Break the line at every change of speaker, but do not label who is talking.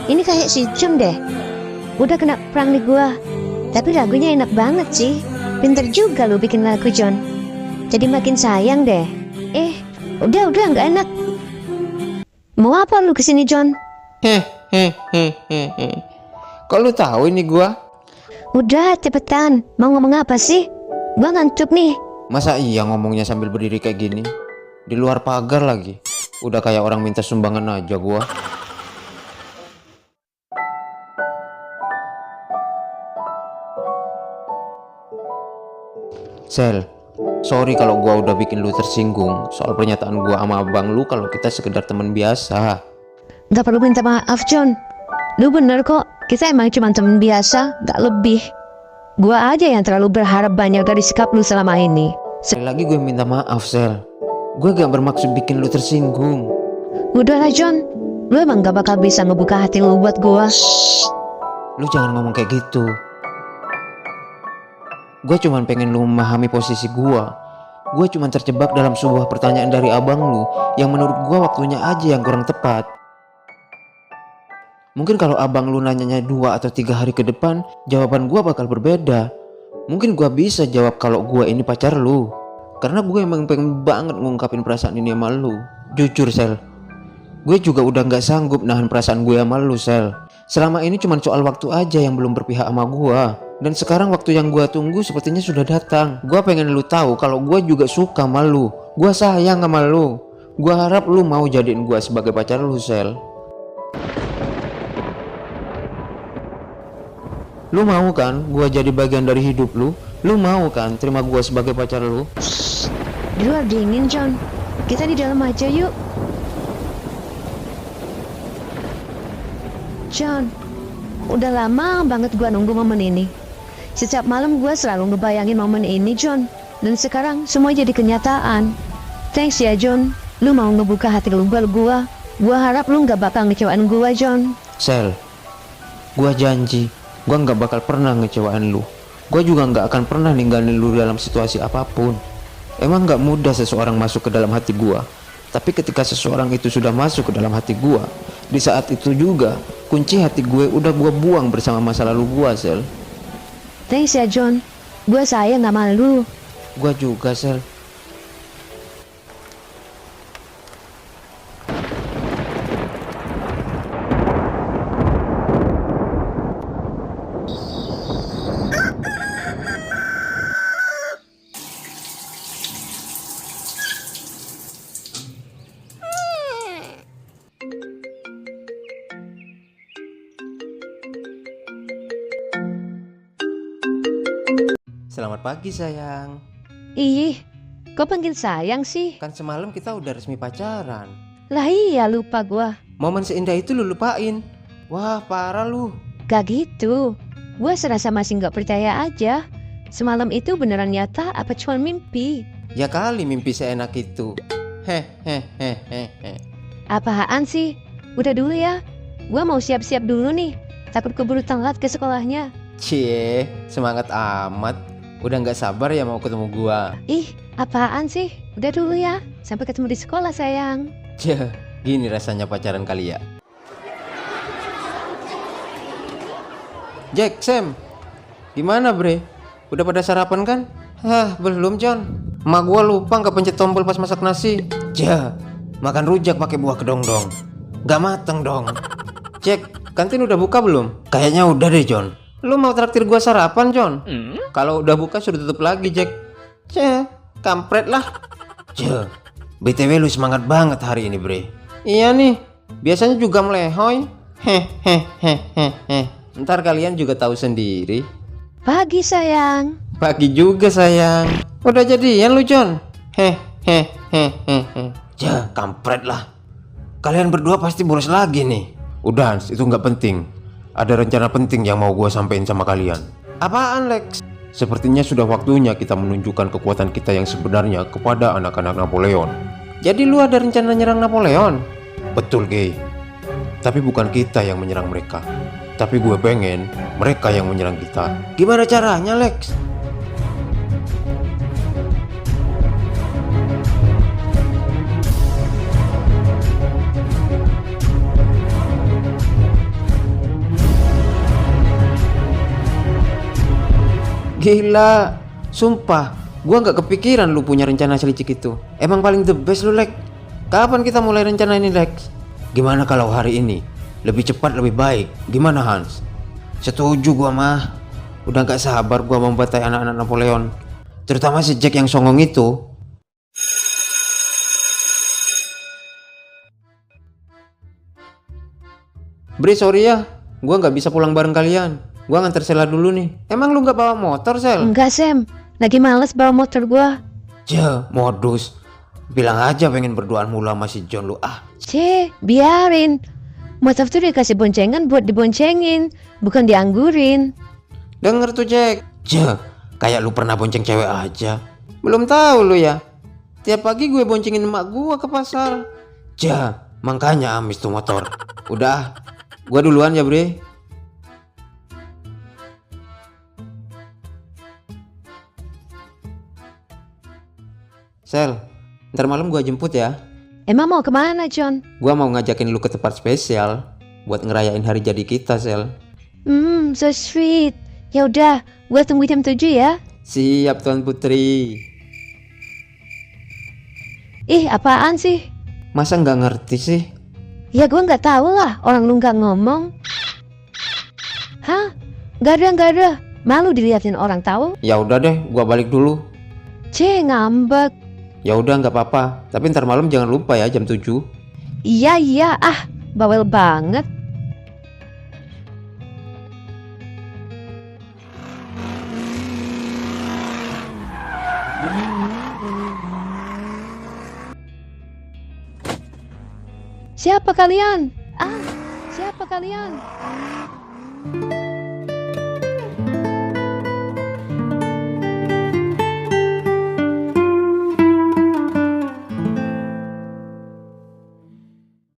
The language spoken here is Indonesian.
Ini kayak si Jun deh. Udah kena perang nih gua. Tapi lagunya enak banget sih. Pinter juga lu bikin lagu, John. Jadi makin sayang deh. Udah nggak enak. Mau apa lu kesini, John?
Kok lu tahu ini gua?
Udah, cepetan. Mau ngomong apa sih? Gua ngantuk nih.
Masa iya ngomongnya sambil berdiri kayak gini? Di luar pagar lagi. Udah kayak orang minta sumbangan aja gua. Sel, sorry kalau gua udah bikin lu tersinggung soal pernyataan gua sama abang lu kalau kita sekedar teman biasa.
Gak perlu minta maaf, John. Lu bener kok. Kita emang cuma temen biasa, gak lebih. Gua aja yang terlalu berharap banyak dari sikap lu selama ini.
Sekali lagi gue minta maaf, Sel. Gue gak bermaksud bikin lu tersinggung.
Udahlah, John. Lu emang gak bakal bisa ngebuka hati lu buat gua.
Lu jangan ngomong kayak gitu. Gue cuman pengen lu memahami posisi gue. Gue cuman terjebak dalam sebuah pertanyaan dari abang lu yang menurut gue waktunya aja yang kurang tepat. Mungkin kalau abang lu nanyanya 2 atau 3 hari ke depan, jawaban gue bakal berbeda. Mungkin gue bisa jawab kalau gue ini pacar lu, karena gue emang pengen banget ngungkapin perasaan ini sama lu. Jujur, Sel, gue juga udah gak sanggup nahan perasaan gue sama lu, Sel. Selama ini cuma soal waktu aja yang belum berpihak sama gue. Dan sekarang waktu yang gue tunggu sepertinya sudah datang. Gue pengen lu tahu kalau gue juga suka sama lu. Gue sayang sama lu. Gue harap lu mau jadiin gue sebagai pacar lu, Sel. Lu mau kan gue jadi bagian dari hidup lu? Lu mau kan terima gue sebagai pacar lu?
Di luar dingin, John. Kita di dalam aja yuk. John, udah lama banget gua nunggu momen ini. Setiap malam gua selalu ngebayangin momen ini, John. Dan sekarang semua jadi kenyataan. Thanks ya, John. Lu mau ngebuka hati lu buat gua. Gua harap lu gak bakal ngecewain gua, John.
Sel, gua janji gua gak bakal pernah ngecewain lu. Gua juga gak akan pernah ninggalin lu dalam situasi apapun. Emang gak mudah seseorang masuk ke dalam hati gua. Tapi ketika seseorang itu sudah masuk ke dalam hati gua, di saat itu juga kunci hati gue udah gua buang bersama masa lalu gua, Sel.
Thanks ya, John. Gua sayang sama lu.
Gua juga, Sel. Selamat pagi, sayang.
Ih, kok panggil sayang sih?
Kan semalam kita udah resmi pacaran.
Lah iya, lupa gua.
Momen seindah itu lu lupain. Wah, parah lu.
Gak gitu. Gua serasa masih gak percaya aja. Semalam itu beneran nyata apa cuma mimpi?
Ya kali mimpi seenak itu.
Apaan sih? Udah dulu ya. Gua mau siap-siap dulu nih. Takut keburu telat ke sekolahnya.
Cie, semangat amat. Udah gak sabar ya mau ketemu gua.
Ih, apaan sih? Udah dulu ya. Sampai ketemu di sekolah, sayang.
Cie, gini rasanya pacaran kali ya. Jack, Sam, gimana bre? Udah pada sarapan kan? Hah, belum, John. Emak gua lupa gak pencet tombol pas masak nasi. Ja, makan rujak pakai buah kedong-dong. Gak mateng dong. Jack, kantin udah buka belum? Kayaknya udah deh, John. Lu mau traktir gua sarapan, John? Kalau udah buka sudah tutup lagi, Jack. Ceh, kampret lah. Ceh, BTW lu semangat banget hari ini, bre. Iya nih, biasanya juga melehoy. Ntar kalian juga tahu sendiri.
Pagi, sayang.
Pagi juga, sayang. Udah jadian lu, John? Ceh, kampret lah. Kalian berdua pasti bolos lagi nih. Udah, itu nggak penting. Ada rencana penting yang mau gue sampein sama kalian. Apaan, Lex? Sepertinya sudah waktunya kita menunjukkan kekuatan kita yang sebenarnya kepada anak-anak Napoleon. Jadi lu ada rencana nyerang Napoleon? Betul, Gay. Tapi bukan kita yang menyerang mereka. Tapi gue pengen mereka yang menyerang kita. Gimana caranya, Lex? Gila, sumpah, gua nggak kepikiran lu punya rencana selicik itu. Emang paling the best lu, Lex. Kapan kita mulai rencana ini, Lex? Gimana kalau hari ini? Lebih cepat lebih baik. Gimana, Hans? Setuju gua mah. Udah gak sabar gua membantai anak-anak Napoleon. Terutama si Jack yang songong itu. Bre, sorry ya, gua nggak bisa pulang bareng kalian. Gua nganter Sela dulu nih. Emang lu nggak bawa motor, Sel?
Enggak, Sam. Lagi males bawa motor gua.
Modus. Bilang aja pengen berduaan mulu sama si John lu.
Biarin. Motor tuh dikasih boncengan buat diboncengin, bukan dianggurin.
Denger tuh, Jack. Kayak lu pernah bonceng cewek aja. Belum tahu lu ya. Tiap pagi gue boncengin emak gua ke pasar. Makanya amis tuh motor. Udah, gua duluan ya, Bre. Sel, ntar malam gua jemput ya.
Emang mau kemana, John?
Gua mau ngajakin lu ke tempat spesial buat ngerayain hari jadi kita, Sel.
So sweet. Ya udah, gua tunggu jam 7 ya.
Siap, Tuan Putri.
Ih, apaan sih?
Masa nggak ngerti sih?
Ya gua nggak tahu lah, orang lu nggak ngomong. Hah? Gak ada. Malu diliatin orang tahu?
Ya udah deh, gua balik dulu.
Ngambek.
Ya udah nggak apa-apa, tapi ntar malam jangan lupa ya jam 7.
Iya, bawel banget. Siapa kalian? Siapa kalian?